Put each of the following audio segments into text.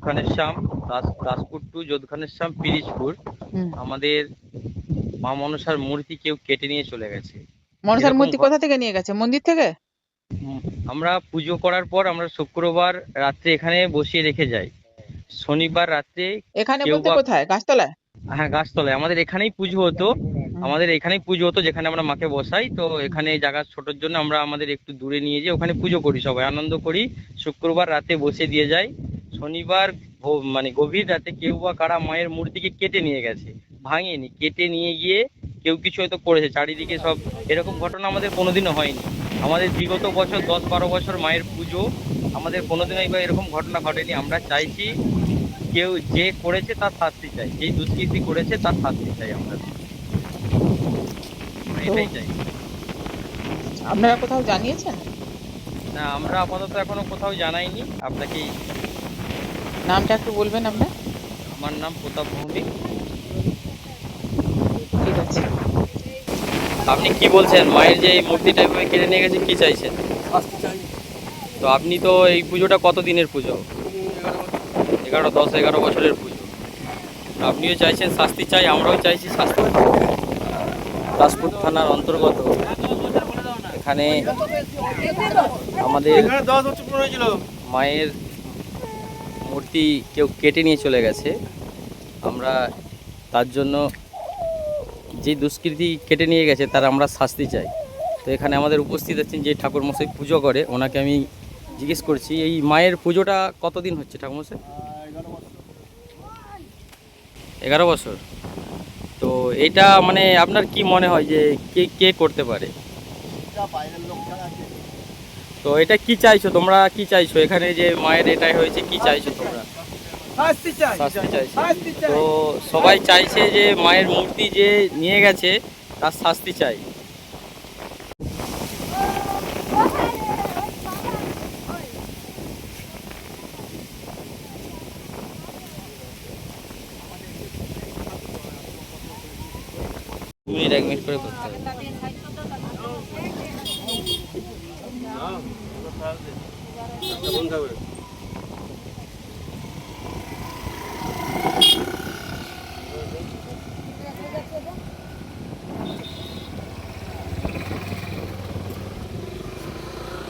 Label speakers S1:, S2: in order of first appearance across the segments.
S1: যোধখানেশ্বর Daspur two যোধখানেশ্বর Pirojpur আমাদের মা মনসার মূর্তি কেউ কেটে নিয়ে চলে গেছে।
S2: মনসার
S1: এরকম
S2: মূর্তি কোথা থেকে নিয়ে গেছে? মন্দির থেকে?
S1: আমরা পুজো করার পর আমরা শুক্রবার রাত্রে এখানে বসিয়ে রেখে যাই। শনিবার রাত্রে
S2: এখানে
S1: কেউ
S2: বলতে
S1: বা
S2: কোথায়? গাছতলায়?
S1: হ্যাঁ, গাছতলায় আমাদের এখানেই পুজো হতো। যেখানে আমরা মাকে বসাই, তো এখানে জায়গা ছোটোর জন্য আমরা আমাদের একটু দূরে নিয়ে যাই, ওখানে পুজো করি, সবাই আনন্দ করি। শুক্রবার রাতে বসে দিয়ে যাই। শনিবার মানে গভীর রাতে কেউ বা কারা মায়ের মূর্তিকে কেটে নিয়ে গেছে, ভাঙেনি, কেটে নিয়ে গিয়ে কেউ কিছু হয়তো করেছে চারিদিকে সব। এরকম ঘটনা আমাদের কোনোদিনও হয়নি। আমাদের বিগত বছর 10-12 বছর মায়ের পুজো, আমাদের কোনোদিনও এরকম ঘটনা ঘটেনি। আমরা চাইছি কেউ যে করেছে তার শাস্তি চাই, যেই দুষ্কৃতি করেছে তার শাস্তি চাই, আমরা এটাই চাই।
S2: আপনারা কোথাও জানিয়েছেন?
S1: না, আমরা আপাতত এখনো কোথাও জানাইনি। আপনাকে
S2: নামটা একটু বলবেন আপনার?
S1: আমার নাম প্রতাপ ভৌমিক।
S2: ঠিক আছে।
S1: আপনি কি বলছেন, মায়ের যে এই মূর্তিটা এভাবে কেড়ে নিয়ে গেছে, কি চাইছেন? তো আপনি তো এই পুজোটা কত দিনের পুজো? 10-11 বছরের পুজো। আপনিও চাইছেন শাস্তি চাই, আমরাও চাইছি শাস্তি। দাসপুর থানার অন্তর্গত এখানে আমাদের মায়ের মূর্তি কেউ কেটে নিয়ে চলে গেছে। আমরা তার জন্য যে দুষ্কৃতি কেটে নিয়ে গেছে তার আমরা শাস্তি চাই। তো এখানে আমাদের উপস্থিত আছেন যে ঠাকুরমশাই পুজো করে, ওনাকে আমি জিজ্ঞেস করছি এই মায়ের পুজোটা কতদিন হচ্ছে ঠাকুরমশাই? 11 বছর। তো এটা মানে আপনার কি মনে হয় যে কে কে করতে পারে? তো এটা কি চাইছো তোমরা, কি চাইছো এখানে যে মায়ের এটাই হয়েছে, কি চাইছো তোমরা? শাস্তি চাইছো। তো সবাই চাইছে যে মায়ের মূর্তি যে নিয়ে গেছে তার শাস্তি চাই। এক মিনিট করে করতে হবে।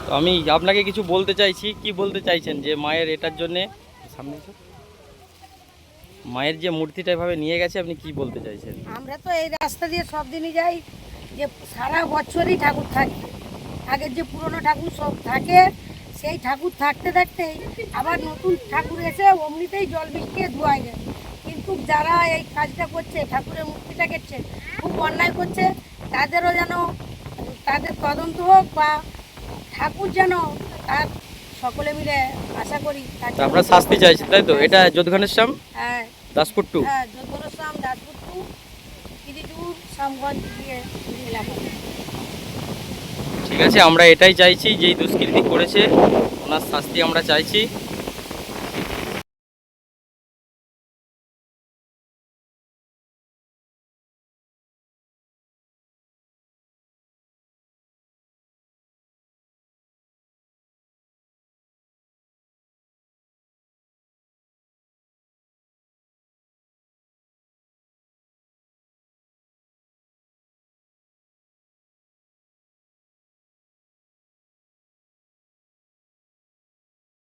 S1: তো আমি আপনাকে কিছু বলতে চাইছি, কি বলতে চাইছেন যে মায়ের এটার জন্যে সামনে এসো। মায়ের যে মূর্তিটা এভাবে নিয়ে গেছে, আপনি কি বলতে চাইছেন?
S3: আমরা তো এই রাস্তা দিয়ে সব দিনই যাই, যে সারা বছরই ঠাকুর থাকে, আগের যে পুরনো ঠাকুর সব থাকে, সেই ঠাকুর থাকতে থাকতেই আবার নতুন ঠাকুর এসে অমনিতেই জল বৃষ্টিয়ে ধোয়ায় যায়। কিন্তু যারা এই কাজটা করছে, ঠাকুরের মূর্তিটা কেটছে, খুব অন্যায় করছে। তাদেরও যেন তাদের তদন্ত হোক, বা ঠাকুর যেন তার সকলে মিলে আশা করি
S1: আপনারা শাস্তি চাইছেন, তাই তো? এটা যোধঘানেশ্বর
S3: হ্যাঁ,
S1: দাসপুর টু।
S3: হ্যাঁ, যোধঘানেশ্বর দাসপুর টু পিরিজপুর শ্যামগঞ্জ দিয়ে এলাকা।
S1: ঠিক আছে, আমরা এটাই চাইছি, যেই দুষ্কৃতি করেছে ওনার শাস্তি আমরা চাইছি।